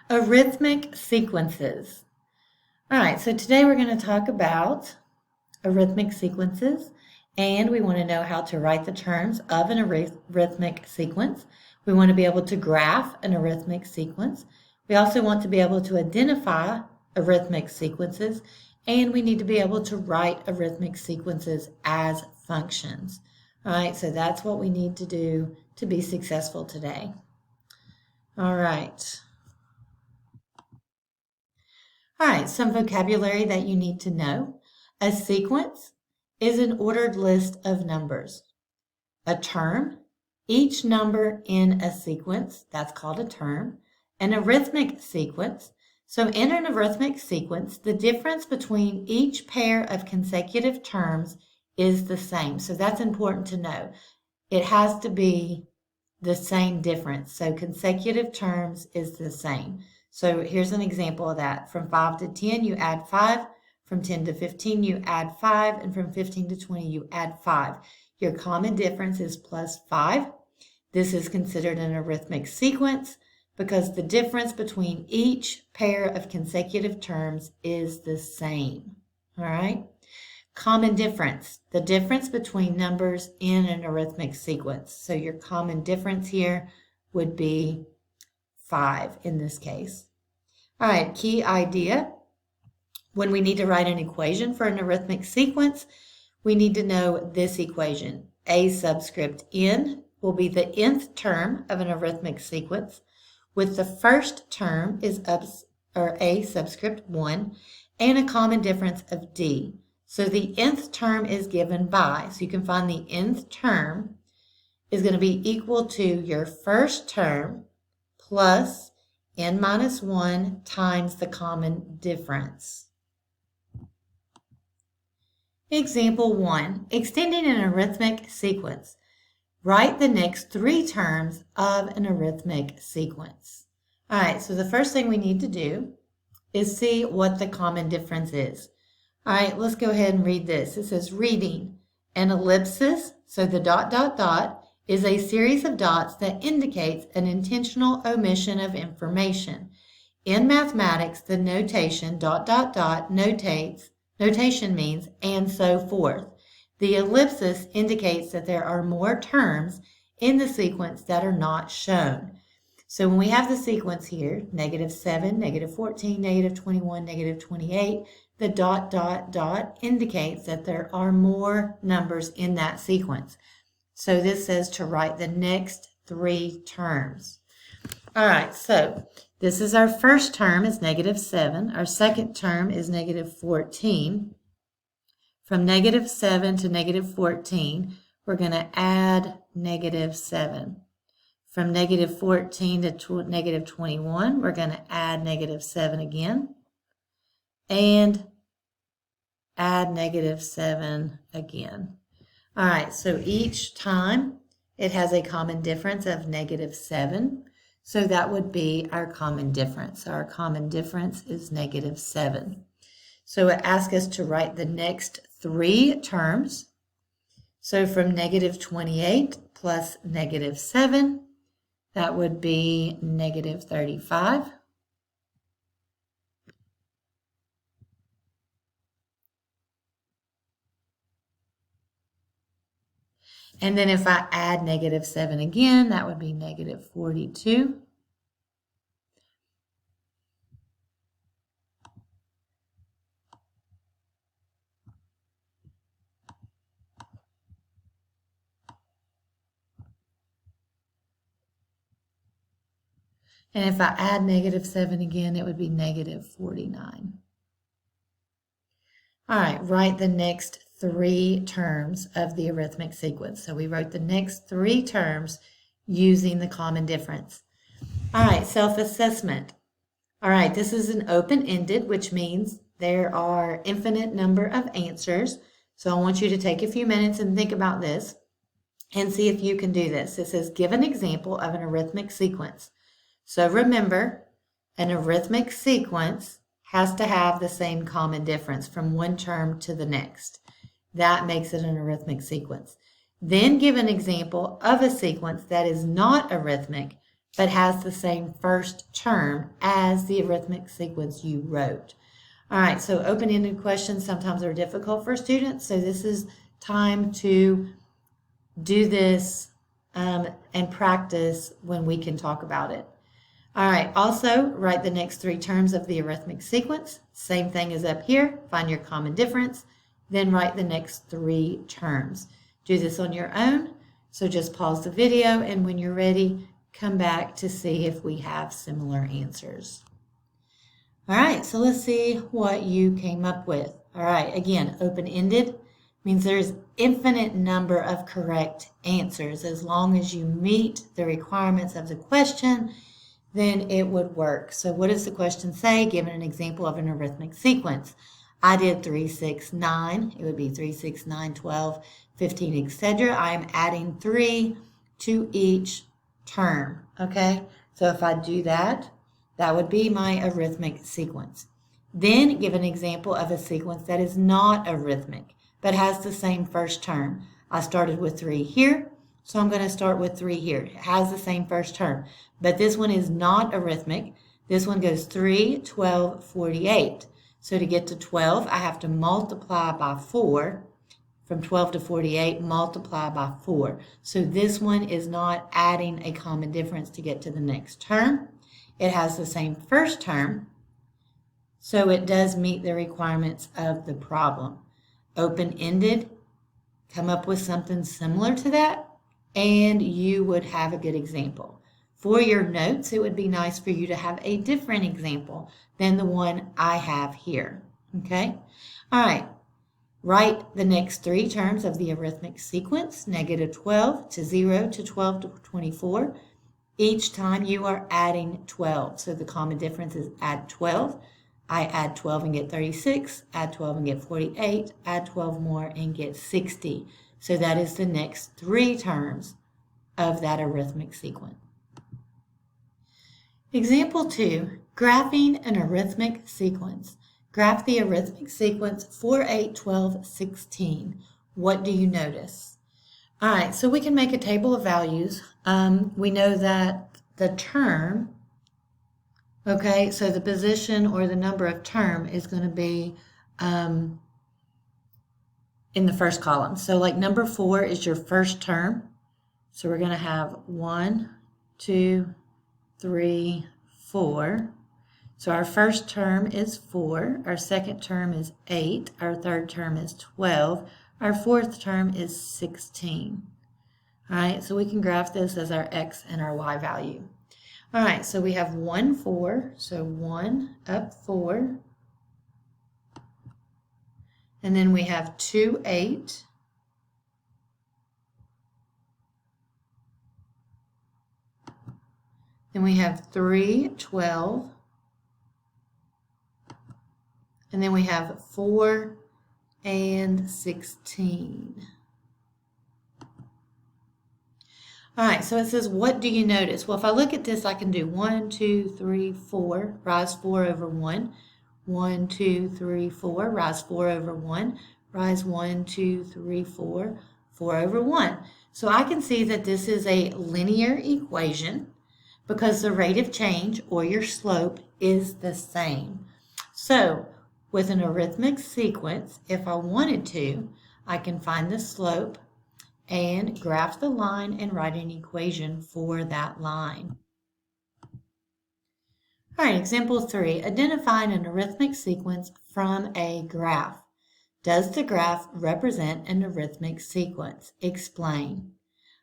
Arithmetic sequences. All right, so today we're going to talk about arithmetic sequences, and we want to know how to write the terms of an arithmetic sequence. We want to be able to graph an arithmetic sequence. We also want to be able to identify arithmetic sequences, and we need to be able to write arithmetic sequences as functions. All right, so that's what we need to do to be successful today. All right. All right, some vocabulary that you need to know. A sequence is an ordered list of numbers. A term, each number in a sequence, that's called a term. An arithmetic sequence. So in an arithmetic sequence, the difference between each pair of consecutive terms is the same. So that's important to know. It has to be the same difference. So consecutive terms is the same. So here's an example of that. From 5 to 10, you add 5. From 10 to 15, you add 5. And from 15 to 20, you add 5. Your common difference is plus 5. This is considered an arithmetic sequence because the difference between each pair of consecutive terms is the same. All right? Common difference, the difference between numbers in an arithmetic sequence. So your common difference here would be 5 in this case. All right, key idea. When we need to write an equation for an arithmetic sequence, we need to know this equation. A subscript n will be the nth term of an arithmetic sequence, with the first term is A subscript 1 and a common difference of d. So the nth term is given by, so you can find the nth term is going to be equal to your first term plus n minus 1 times the common difference. Example 1, extending an arithmetic sequence. Write the next 3 terms of an arithmetic sequence. All right, so the first thing we need to do is see what the common difference is. All right, let's go ahead and read this. It says reading. An ellipsis, so the ... is a series of dots that indicates an intentional omission of information. In mathematics, the notation ... notation means and so forth. The ellipsis indicates that there are more terms in the sequence that are not shown. So when we have the sequence here, -7, -14, -21, -28, the ... indicates that there are more numbers in that sequence. So this says to write the next 3 terms. All right, so this is our first term is -7. Our second term is -14. From -7 to -14, we're going to add -7. From -14 to -21, we're going to add -7 again. And add -7 again. All right, so each time it has a common difference of -7. So that would be our common difference. Our common difference is -7. So it asks us to write the next 3 terms. So from -28 plus -7, that would be -35. And then if I add -7 again, that would be -42. And if I add -7 again, it would be -49. All right, write the next 3 terms of the arithmetic sequence. So we wrote the next 3 terms using the common difference. All right, self-assessment. All right, this is an open-ended, which means there are infinite number of answers. So I want you to take a few minutes and think about this and see if you can do this. It says, give an example of an arithmetic sequence. So remember, an arithmetic sequence has to have the same common difference from one term to the next. That makes it an arithmetic sequence. Then give an example of a sequence that is not arithmetic, but has the same first term as the arithmetic sequence you wrote. All right, so open-ended questions sometimes are difficult for students, so this is time to do this and practice when we can talk about it. All right, also write the next 3 terms of the arithmetic sequence. Same thing as up here, find your common difference, then write the next 3 terms. Do this on your own, so just pause the video, and when you're ready, come back to see if we have similar answers. All right, so let's see what you came up with. All right, again, open-ended means there's infinite number of correct answers. As long as you meet the requirements of the question, then it would work. So what does the question say? Given an example of an arithmetic sequence. I did 3, 6, 9. It would be 3, 6, 9, 12, 15, etc. I am adding 3 to each term, okay? So if I do that, that would be my arithmetic sequence. Then give an example of a sequence that is not arithmetic, but has the same first term. I started with 3 here, so I'm going to start with 3 here. It has the same first term, but this one is not arithmetic. This one goes 3, 12, 48. So to get to 12, I have to multiply by 4. From 12 to 48, multiply by 4. So this one is not adding a common difference to get to the next term. It has the same first term, so it does meet the requirements of the problem. Open-ended, come up with something similar to that, and you would have a good example. For your notes, it would be nice for you to have a different example than the one I have here, okay? All right, write the next 3 terms of the arithmetic sequence, negative 12 to 0 to 12 to 24. Each time you are adding 12, so the common difference is add 12. I add 12 and get 36, add 12 and get 48, add 12 more and get 60. So that is the next 3 terms of that arithmetic sequence. Example 2, graphing an arithmetic sequence. Graph the arithmetic sequence 4, 8, 12, 16. What do you notice? All right, so we can make a table of values. We know that the term, okay, so the position or the number of term is going to be in the first column. So like number 4 is your first term. So we're going to have 1, 2, 3, 4. So our first term is 4. Our second term is 8. Our third term is 12. Our fourth term is 16. All right, so we can graph this as our x and our y value. All right, so we have 1, 4, so 1 up 4. And then we have 2, 8. Then we have 3, 12. And then we have 4 and 16. All right, so it says, what do you notice? Well, if I look at this, I can do 1, 2, 3, 4, rise 4 over 1. 1, 2, 3, 4, rise 4 over 1. Rise 1, 2, 3, 4, 4 over 1. So I can see that this is a linear equation because the rate of change, or your slope, is the same. So with an arithmetic sequence, if I wanted to, I can find the slope and graph the line and write an equation for that line. All right, example 3, identifying an arithmetic sequence from a graph. Does the graph represent an arithmetic sequence? Explain.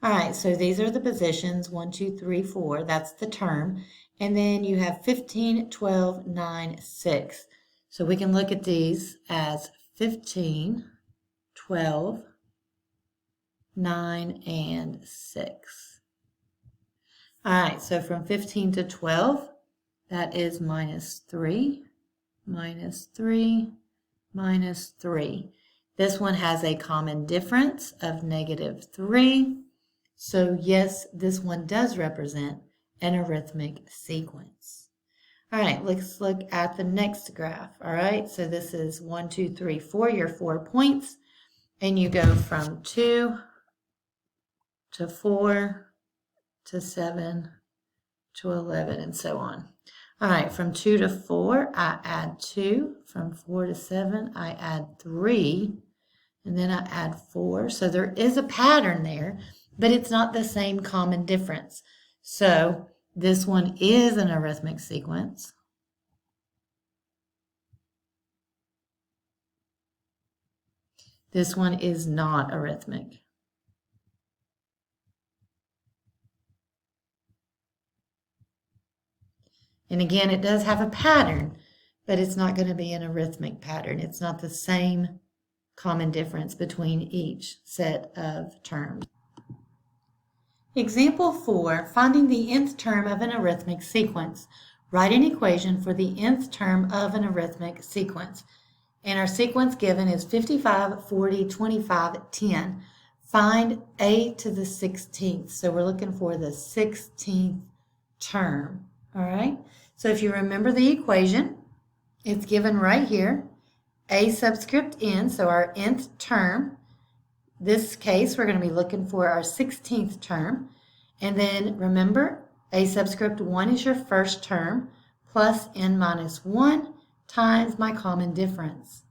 All right, so these are the positions, 1, 2, 3, 4, that's the term. And then you have 15, 12, 9, 6. So we can look at these as 15, 12, 9, and 6. All right, so from 15 to 12, that is minus 3, minus 3, minus 3. This one has a common difference of negative 3. So yes, this one does represent an arithmetic sequence. All right, let's look at the next graph. All right, so this is 1, 2, 3, 4, your 4 points. And you go from 2 to 4 to 7 to 11, and so on. All right, from 2 to 4, I add 2. From 4 to 7, I add 3. And then I add 4. So there is a pattern there, but it's not the same common difference. So this one is an arithmetic sequence. This one is not arithmetic. And again, it does have a pattern, but it's not going to be an arithmetic pattern. It's not the same common difference between each set of terms. Example 4, finding the nth term of an arithmetic sequence. Write an equation for the nth term of an arithmetic sequence. And our sequence given is 55, 40, 25, 10. Find a to the 16th. So we're looking for the 16th term. All right. So if you remember the equation, it's given right here. A subscript n, so our nth term. This case, we're going to be looking for our 16th term. And then remember, a subscript 1 is your first term, plus n minus 1 times my common difference.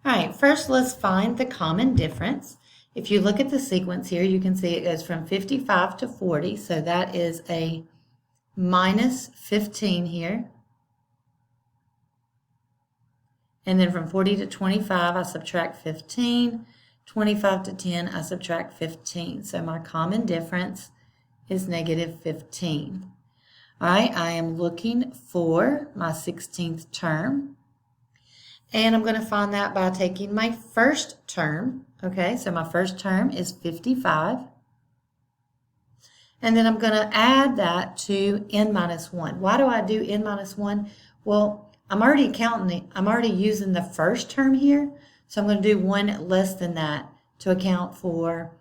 All right, first let's find the common difference. If you look at the sequence here, you can see it goes from 55 to 40, so that is a minus 15 here. And then from 40 to 25, I subtract 15. 25 to 10, I subtract 15. So my common difference is negative 15. All right, I am looking for my 16th term. And I'm going to find that by taking my first term. Okay, so my first term is 55. And then I'm going to add that to n minus 1. Why do I do n minus 1? Well, I'm already using the first term here. So I'm going to do one less than that to account for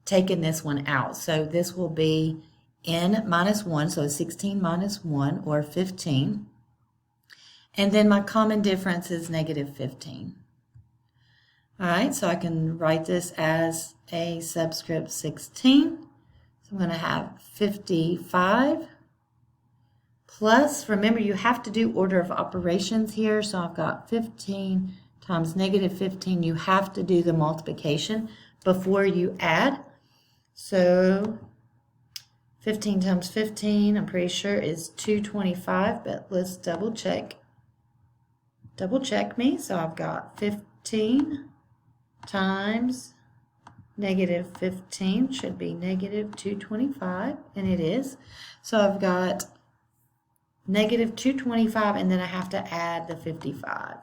taking this one out. So this will be n minus 1, so 16 minus 1, or 15. And then my common difference is negative 15. All right, so I can write this as a subscript 16. So I'm going to have 55 plus, remember you have to do order of operations here, so I've got 15 times negative 15. You have to do the multiplication before you add. So 15 times 15, I'm pretty sure is 225, but let's double check. Double check me. So I've got 15 times negative 15 should be negative 225, and it is. So I've got negative 225, and then I have to add the 55.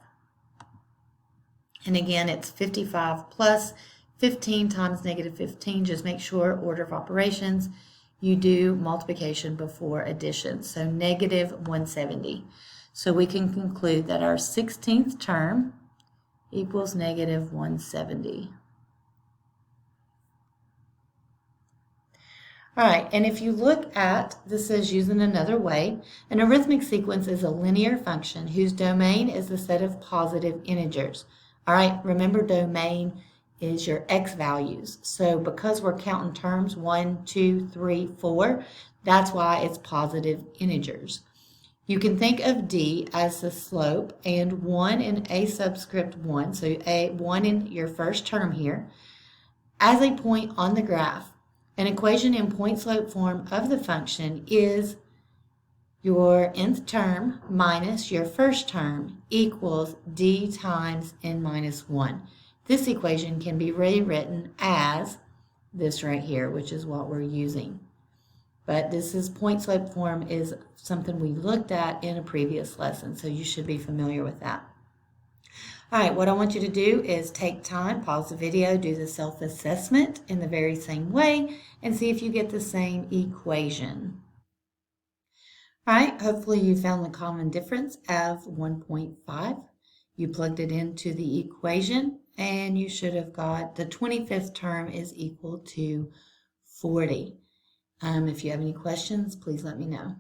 And again, it's 55 plus 15 times negative 15. Just make sure, order of operations, you do multiplication before addition. So negative 170. So we can conclude that our 16th term equals negative 170. All right, and if you look at, this says using another way, an arithmetic sequence is a linear function whose domain is the set of positive integers. All right, remember domain is your x values. So because we're counting terms 1, 2, 3, 4, that's why it's positive integers. You can think of D as the slope and 1 in a subscript 1, so 1 in your first term here, as a point on the graph. An equation in point-slope form of the function is your nth term minus your first term equals d times n minus 1. This equation can be rewritten as this right here, which is what we're using. But this is point-slope form is something we looked at in a previous lesson, so you should be familiar with that. All right, what I want you to do is take time, pause the video, do the self-assessment in the very same way, and see if you get the same equation. All right, hopefully you found the common difference of 1.5. You plugged it into the equation, and you should have got the 25th term is equal to 40. If you have any questions, please let me know.